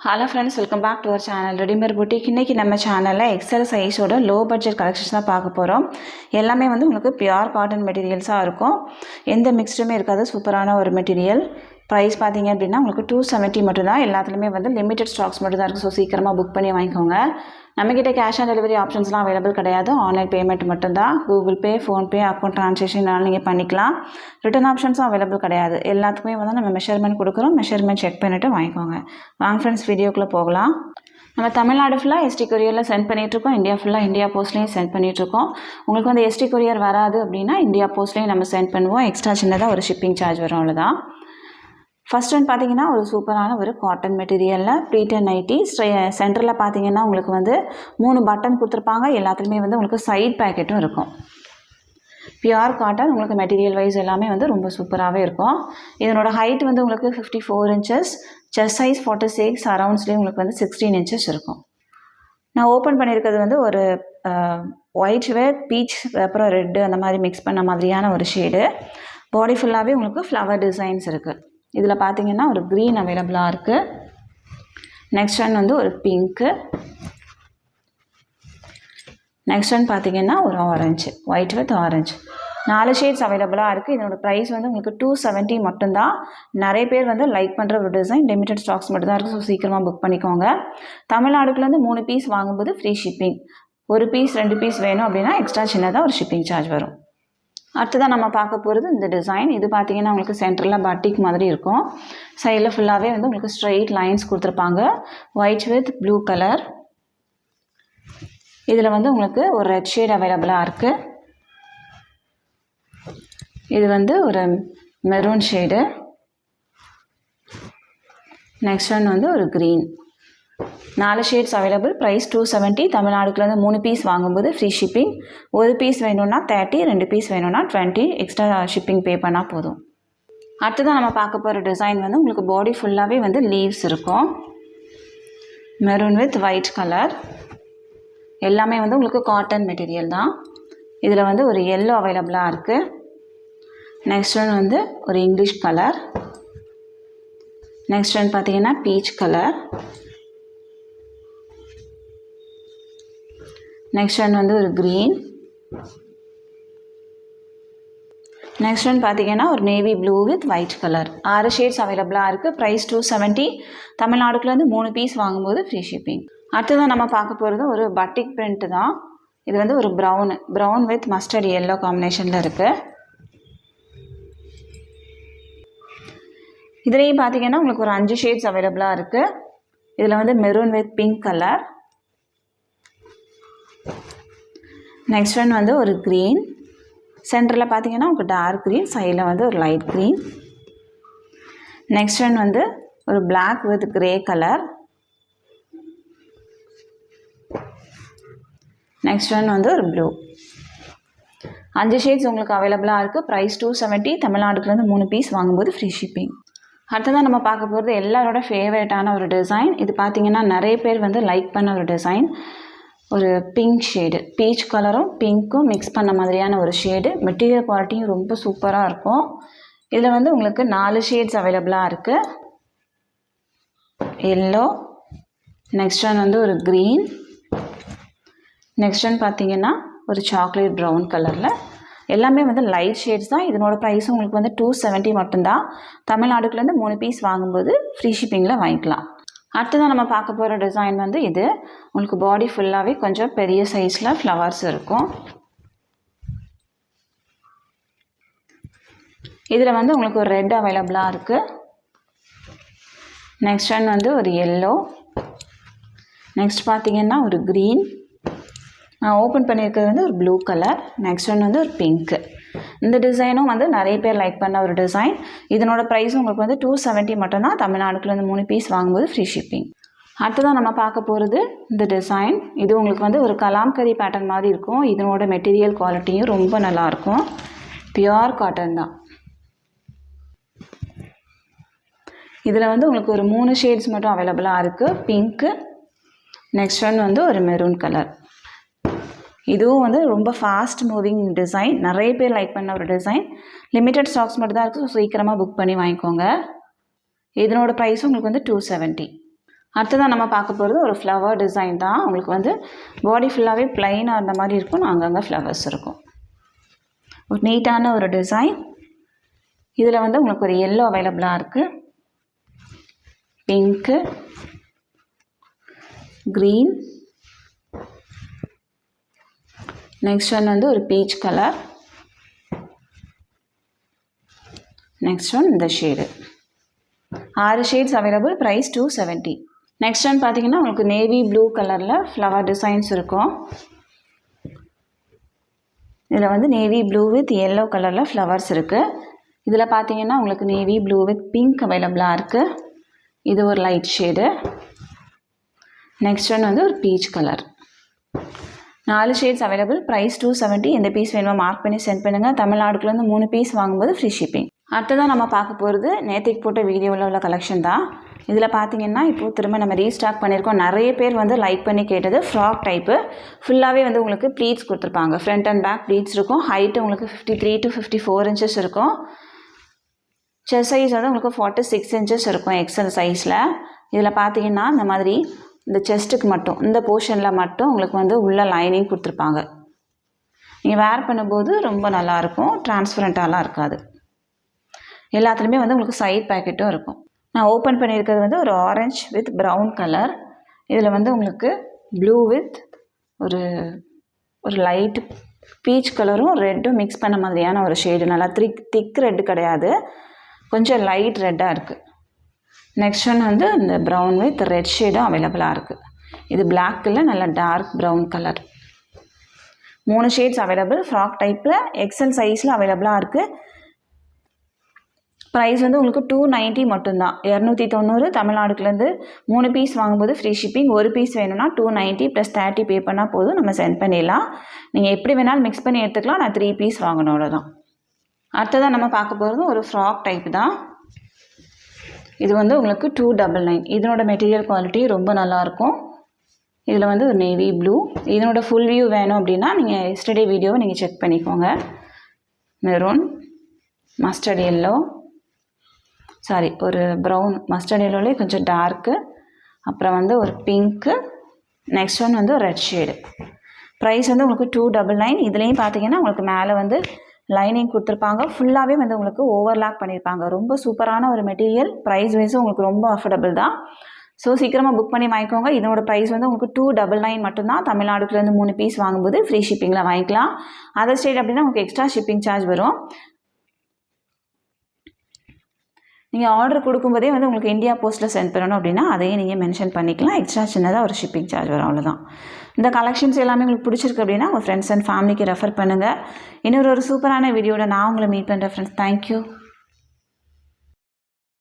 Hello friends, welcome back to our channel Readymade Boutique. இன்னைக்கு நம்ம சேனல்ல XL சைஸோட லோ பட்ஜெட் கலெக்ஷன்ஸ் தான் பார்க்க போறோம். எல்லாமே வந்து உங்களுக்கு பியூர் காட்டன் மெட்டீரியல்ஸா இருக்கும். எந்த மிக்ஸ்டுமே இருக்காது. சூப்பரான ஒரு மெட்டீரியல். பிரைஸ் பாத்தீங்க அப்படினா உங்களுக்கு 270 மட்டும் தான். எல்லாத்துலயுமே வந்து லிமிட்டட் ஸ்டாக்ஸ் மட்டும் தான் இருக்கு. சோ சீக்கிரமா புக் பண்ணி வாங்கிக்கோங்க. நம்மகிட்ட கேஷ் ஆன் டெலிவரி ஆப்ஷன்ஸ்லாம் அவைலபிள் கிடையாது. ஆன்லைன் பேமெண்ட் மட்டும் தான். Google Pay, Phone Pay, account ட்ரான்சாக்ஷனால நீங்க பண்ணிக்கலாம். ரிட்டர்ன் ஆப்ஷன்ஸும் அவைலபிள் கிடையாது. எல்லாத்துக்குமே வந்து நம்ம மெஷர்மென்ட் கொடுக்குறோம். மெஷர்மென்ட் செக் பண்ணிட்டு வாங்கிக்கோங்க. வாங்க ஃப்ரெண்ட்ஸ் வீடியோக்குள்ள போகலாம். நம்ம தமிழ்நாடு ஃபுல்லாக எஸ்டி கொரியரில் சென்ட் பண்ணிகிட்ருக்கோம். இந்தியா ஃபுல்லாக இந்தியா போஸ்ட்லேயும் சென்ட் பண்ணிகிட்ருக்கோம். உங்களுக்கு வந்து எஸ்டி கொரியர் வராது அப்படின்னா இந்தியா போஸ்ட்லேயும் நம்ம சென்ட் பண்ணுவோம். எக்ஸ்ட்ரா சின்னதாக ஒரு ஷிப்பிங் சார்ஜ் வரும், அவ்வளோதான். ஃபர்ஸ்ட் ஒன் பார்த்தீங்கன்னா ஒரு சூப்பரான ஒரு காட்டன் மெட்டீரியலில் ப்ளீட்டட் நைட்டி. சென்டரில் பார்த்தீங்கன்னா உங்களுக்கு வந்து 3 பட்டன் கொடுத்துருப்பாங்க. எல்லாத்துலேயுமே வந்து உங்களுக்கு சைட் பேக்கெட்டும் இருக்கும். Pure cotton. உங்களுக்கு மெட்டீரியல் வைஸ் எல்லாமே வந்து ரொம்ப சூப்பராகவே இருக்கும். இதனோட ஹைட் வந்து உங்களுக்கு 54 inches, செஸ்ட் சைஸ் 46, அரவுண்ட்ஸ்லேயும் உங்களுக்கு வந்து 16 inches இருக்கும். நான் ஓப்பன் பண்ணியிருக்கிறது வந்து ஒரு ஒயிட் வித் பீச் அப்புறம் ரெட்டு அந்த மாதிரி மிக்ஸ் பண்ண மாதிரியான ஒரு ஷேடு. பாடி ஃபுல்லாகவே உங்களுக்கு ஃப்ளவர் டிசைன்ஸ் இருக்குது. இதில் பார்த்தீங்கன்னா ஒரு க்ரீன் அவைலபிளாக இருக்குது. நெக்ஸ்ட் ஒன் வந்து ஒரு பிங்க்கு. நெக்ஸ்ட் ஒன் பார்த்தீங்கன்னா ஒரு orange, white with orange. 4 shades அவைலபிளாக இருக்குது. இதனோட ப்ரைஸ் வந்து உங்களுக்கு 270 மட்டும்தான். நிறைய பேர் வந்து லைக் பண்ணுற ஒரு டிசைன். லிமிட்டட் ஸ்டாக்ஸ் மட்டும் தான் இருக்குது. ஸோ சீக்கிரமாக புக் பண்ணிக்கோங்க. தமிழ்நாடுக்குலேருந்து 3 பீஸ் வாங்கும்போது ஃப்ரீ ஷிப்பிங். 1 பீஸ் 2 பீஸ் வேணும் அப்படின்னா எக்ஸ்ட்ரா சின்னதாக ஒரு ஷிப்பிங் சார்ஜ் வரும். அடுத்ததான் நம்ம பார்க்க போகிறது இந்த டிசைன். இது பார்த்தீங்கன்னா உங்களுக்கு சென்டரில் பட்டிக் மாதிரி இருக்கும். சைடில் ஃபுல்லாகவே வந்து உங்களுக்கு ஸ்ட்ரெயிட் லைன்ஸ் கொடுத்துருப்பாங்க. White with blue colour. இதில் வந்து உங்களுக்கு ஒரு ரெட் ஷேட் அவைலபிளாக இருக்குது. இது வந்து ஒரு மெரூன் ஷேடு. நெக்ஸ்ட் ஒன் வந்து ஒரு க்ரீன். 4 shades available. ப்ரைஸ் 270. தமிழ்நாடுக்குலேருந்து 3 பீஸ் வாங்கும்போது ஃப்ரீ ஷிப்பிங். 1 பீஸ் வேணும்னா 30, 2 பீஸ் வேணும்னா 20 எக்ஸ்ட்ரா ஷிப்பிங் பே பண்ணால் போதும். அடுத்ததான் நம்ம பார்க்க போகிற டிசைன் வந்து உங்களுக்கு பாடி ஃபுல்லாகவே வந்து லீவ்ஸ் இருக்கும். Maroon with white colour. எல்லாமே வந்து உங்களுக்கு காட்டன் மெட்டீரியல் தான். இதில் வந்து ஒரு எல்லோ அவைலபிளாக இருக்குது. நெக்ஸ்ட் ஒன் வந்து ஒரு இங்கிலீஷ் கலர். நெக்ஸ்ட் ஒன் பார்த்தீங்கன்னா பீச் கலர். நெக்ஸ்ட் ஒன் வந்து ஒரு க்ரீன். நெக்ஸ்ட் ஒன் பார்த்தீங்கன்னா ஒரு navy blue with white colour. 6 shades அவைலபிளாக இருக்குது. ப்ரைஸ் 270. தமிழ்நாடுக்குலேருந்து 3 பீஸ் வாங்கும்போது ஃப்ரீ ஷிப்பிங். அடுத்ததான் நம்ம பார்க்க போகிறது ஒரு பட்டிக் பிரிண்ட் தான். இது வந்து ஒரு ப்ரௌன் வித் மஸ்டர்ட் எல்லோ காம்பினேஷனில் இருக்குது. இதுலேயும் பார்த்தீங்கன்னா உங்களுக்கு ஒரு 5 ஷேட்ஸ் அவைலபிளாக இருக்குது. இதில் வந்து maroon with pink colour. Next one வந்து ஒரு க்ரீன். சென்டரில் பார்த்தீங்கன்னா உங்களுக்கு டார்க் க்ரீன், சைடில் வந்து ஒரு லைட் க்ரீன். நெக்ஸ்ட் ஒன் வந்து ஒரு black with grey colour. Next one வந்து ஒரு ப்ளூ. 5 ஷேட்ஸ் உங்களுக்கு அவைலபிளாக இருக்குது. ப்ரைஸ் 270. தமிழ்நாடுக்குலேருந்து 3 பீஸ் வாங்கும்போது ஃப்ரீ ஷிப்பிங். அடுத்ததான் நம்ம பார்க்க போகிறது எல்லாரோட ஃபேவரட்டான ஒரு டிசைன். இது பார்த்தீங்கன்னா நிறைய பேர் வந்து லைக் பண்ண ஒரு டிசைன். ஒரு பிங்க் ஷேடு, பீச் கலரும் பிங்க்கும் மிக்ஸ் பண்ண மாதிரியான ஒரு ஷேடு. மெட்டீரியல் குவாலிட்டியும் ரொம்ப சூப்பராக இருக்கும். இதில் வந்து உங்களுக்கு 4 ஷேட்ஸ் அவைலபிளாக இருக்குது. எல்லோ. நெக்ஸ்ட் ஒன் வந்து ஒரு க்ரீன். நெக்ஸ்ட் ஒன் பார்த்தீங்கன்னா ஒரு சாக்லேட் ப்ரௌன் கலரில். எல்லாமே வந்து லைட் ஷேட்ஸ் தான். இதனோட ப்ரைஸும் உங்களுக்கு வந்து 270 மட்டும்தான். தமிழ்நாடுக்குலேருந்து 3 பீஸ் வாங்கும்போது ஃப்ரீ ஷிப்பிங்கில் வாங்கிக்கலாம். அடுத்ததான் நம்ம பார்க்க போகிற டிசைன் வந்து இது. உங்களுக்கு பாடி ஃபுல்லாகவே கொஞ்சம் பெரிய சைஸில் ஃப்ளவர்ஸ் இருக்கும். இதில் வந்து உங்களுக்கு ஒரு ரெட் அவைலபிளாக இருக்குது. நெக்ஸ்ட் ஒன் வந்து ஒரு எல்லோ. நெக்ஸ்ட் பார்த்தீங்கன்னா ஒரு க்ரீன். நான் ஓப்பன் பண்ணியிருக்கிறது வந்து ஒரு ப்ளூ கலர். நெக்ஸ்ட் ஒன் வந்து ஒரு பிங்க்கு. இந்த டிசைனும் வந்து நிறைய பேர் லைக் பண்ண ஒரு டிசைன். இதனோட ப்ரைஸும் உங்களுக்கு வந்து 270 மட்டும்தான். தமிழ்நாடுக்குலேருந்து 3 பீஸ் வாங்கும்போது ஃப்ரீ ஷிப்பிங். அடுத்ததான் நம்ம பார்க்க போகிறது இந்த டிசைன். இது உங்களுக்கு வந்து ஒரு கலாம்கரி பேட்டர்ன் மாதிரி இருக்கும். இதனோட மெட்டீரியல் குவாலிட்டியும் ரொம்ப நல்லாயிருக்கும். பியூர் காட்டன் தான். இதில் வந்து உங்களுக்கு ஒரு 3 ஷேட்ஸ் மட்டும் அவைலபிளாக இருக்குது. பிங்க்கு. நெக்ஸ்ட் ஒன் வந்து ஒரு மெரூன் கலர். இதுவும் வந்து ரொம்ப ஃபாஸ்ட் மூவிங் டிசைன். நிறைய பேர் லைக் பண்ண ஒரு டிசைன். லிமிட்டட் ஸ்டாக்ஸ் மட்டும் தான் இருக்குது. ஸோ சீக்கிரமாக புக் பண்ணி வாங்கிக்கோங்க. இதனோட ப்ரைஸும் உங்களுக்கு வந்து 270. அடுத்ததான் நம்ம பார்க்க போகிறது ஒரு ஃப்ளவர் டிசைன் தான். உங்களுக்கு வந்து பாடி ஃபுல்லாகவே ப்ளைனாக இருந்த மாதிரி இருக்கும். அங்கங்கே ஃப்ளவர்ஸ் இருக்கும். ஒரு நீட்டான ஒரு டிசைன். இதில் வந்து உங்களுக்கு ஒரு எல்லோ அவைலபிளாக இருக்குது, பிங்க்கு, க்ரீன், நெக்ஸ்ட் ஒன் வந்து ஒரு பீச் கலர், நெக்ஸ்ட் ஒன் இந்த shade. 6 shades available. Price 270. Next one பார்த்தீங்கன்னா உங்களுக்கு நேவி ப்ளூ கலரில் ஃப்ளவர் டிசைன்ஸ் இருக்கும். இதில் வந்து நேவி ப்ளூ வித் எல்லோ கலரில் ஃப்ளவர்ஸ் இருக்குது. இதில் பார்த்தீங்கன்னா உங்களுக்கு நேவி ப்ளூ வித் பிங்க் அவைலபிளாக இருக்குது. இது ஒரு லைட் ஷேடு. நெக்ஸ்ட் ஒன் வந்து ஒரு peach colour. 4 shades available. Price 270. எந்த பீஸ் வேணுமோ மார்க் பண்ணி சென்ட் பண்ணுங்கள். தமிழ்நாடுக்குள்ளேருந்து 3 பீஸ் வாங்கும்போது ஃப்ரீ ஷிப்பிங். அடுத்ததான் நம்ம பார்க்க போகிறது நேற்றுக்கு போட்ட வீடியோவில் உள்ள கலெக்ஷன் தான். இதில் பார்த்தீங்கன்னா இப்போது திரும்ப நம்ம ரீஸ்டாக் பண்ணியிருக்கோம். நிறைய பேர் வந்து லைக் பண்ணி கேட்டது ஃப்ராக் டைப்பு. ஃபுல்லாகவே வந்து உங்களுக்கு ப்ளீட்ஸ் கொடுத்துருப்பாங்க. ஃப்ரண்ட் அண்ட் பேக் ப்ளீட்ஸ் இருக்கும். ஹைட்டு உங்களுக்கு 53 to 54 இன்ச்சஸ் இருக்கும். செஸ்ட் சைஸ் வந்து உங்களுக்கு 46 இன்ச்சஸ் இருக்கும் எக்ஸல் சைஸில். இதில் பார்த்தீங்கன்னா இந்த மாதிரி இந்த செஸ்ட்டுக்கு மட்டும் இந்த போர்ஷனில் மட்டும் உங்களுக்கு வந்து உள்ள லைனிங் கொடுத்துருப்பாங்க. நீங்கள் வேர் பண்ணும்போது ரொம்ப நல்லாயிருக்கும். டிரான்ஸ்பரண்ட்டாலாம் இருக்காது. எல்லாத்துலேயுமே வந்து உங்களுக்கு சைட் பேக்கெட்டும் இருக்கும். நான் ஓப்பன் பண்ணியிருக்கிறது வந்து ஒரு ஆரஞ்ச் வித் ப்ரௌன் கலர். இதில் வந்து உங்களுக்கு ப்ளூ வித் ஒரு ஒரு லைட் பீச் கலரும் ரெட்டும் மிக்ஸ் பண்ண மாதிரியான ஒரு ஷேடு. நல்லா திக் ரெட்டு கிடையாது, கொஞ்சம் லைட் ரெட்டாக இருக்குது. நெக்ஸ்ட் ஒன் வந்து இந்த ப்ரௌன் வித் ரெட் ஷேடும் அவைலபிளாக இருக்குது. இது பிளாக்கில் நல்ல dark brown colour. 3 shades available. Frock டைப்பில் எக்ஸல் சைஸில் அவைலபிளாக இருக்குது. ப்ரைஸ் வந்து உங்களுக்கு 290 மட்டும்தான். 290 தமிழ்நாடுக்குலேருந்து 3 பீஸ் வாங்கும்போது ஃப்ரீ ஷிப்பிங். ஒரு பீஸ் வேணும்னா 290 + 30 பே பண்ணால் போதும், நம்ம சென்ட் பண்ணிடலாம். நீங்கள் எப்படி வேணாலும் மிக்ஸ் பண்ணி எடுத்துக்கலாம். நான் 3 பீஸ் வாங்கணும், அவ்வளோதான். அடுத்ததான் நம்ம பார்க்க போகிறது ஒரு ஃப்ராக் டைப் தான். இது வந்து உங்களுக்கு 299. இதனோட மெட்டீரியல் குவாலிட்டி ரொம்ப நல்லாயிருக்கும். இதில் வந்து ஒரு நேவி ப்ளூ. இதனோட ஃபுல் வியூ வேணும் அப்படின்னா நீங்கள் எஸ்டர்டே வீடியோவை நீங்கள் செக் பண்ணிக்கோங்க. மெரூன், மஸ்டர்ட் எல்லோ, சாரி ஒரு ப்ரௌன், மஸ்டர்ட் எல்லோலே கொஞ்சம் டார்க்கு, அப்புறம் வந்து ஒரு பிங்க்கு, நெக்ஸ்ட் ஒன் வந்து ஒரு ரெட் ஷேடு. ப்ரைஸ் வந்து உங்களுக்கு 299. இதுலேயும் பார்த்தீங்கன்னா உங்களுக்கு மேலே வந்து லைனிங் கொடுத்துருப்பாங்க. ஃபுல்லாகவே வந்து உங்களுக்கு ஓவர்லாக் பண்ணியிருப்பாங்க. ரொம்ப சூப்பரான ஒரு மெட்டீரியல். ப்ரைஸ் வைஸும் உங்களுக்கு ரொம்ப அஃபோர்டபுள் தான். ஸோ சீக்கிரமாக புக் பண்ணி வாங்கிக்கோங்க. இதனோட ப்ரைஸ் வந்து உங்களுக்கு 299 மட்டும்தான். தமிழ்நாடுக்குலேருந்து 3 பீஸ் வாங்கும்போது ஃப்ரீ ஷிப்பிங்கில் வாங்கிக்கலாம். அதர் ஸ்டேட் அப்படின்னா உங்களுக்கு எக்ஸ்ட்ரா ஷிப்பிங் சார்ஜ் வரும். நீங்கள் ஆர்டர் கொடுக்கும்போதே வந்து உங்களுக்கு இந்தியா போஸ்ட்டில் சென்ட் பண்ணணும் அப்படின்னா அதையும் நீங்கள் மென்ஷன் பண்ணிக்கலாம். எக்ஸ்ட்ரா சின்னதாக ஒரு ஷிப்பிங் சார்ஜ் வரும், அவ்வளோதான். இந்த கலெக்ஷன்ஸ் எல்லாமே உங்களுக்கு பிடிச்சிருக்கு அப்படின்னா உங்கள் ஃப்ரெண்ட்ஸ் அண்ட் ஃபேமிலிக்கு ரெஃபர் பண்ணுங்கள். இன்னொரு சூப்பரான வீடியோட நான் உங்களை மீட் பண்ணுறேன் ஃப்ரெண்ட்ஸ். தேங்க்யூ.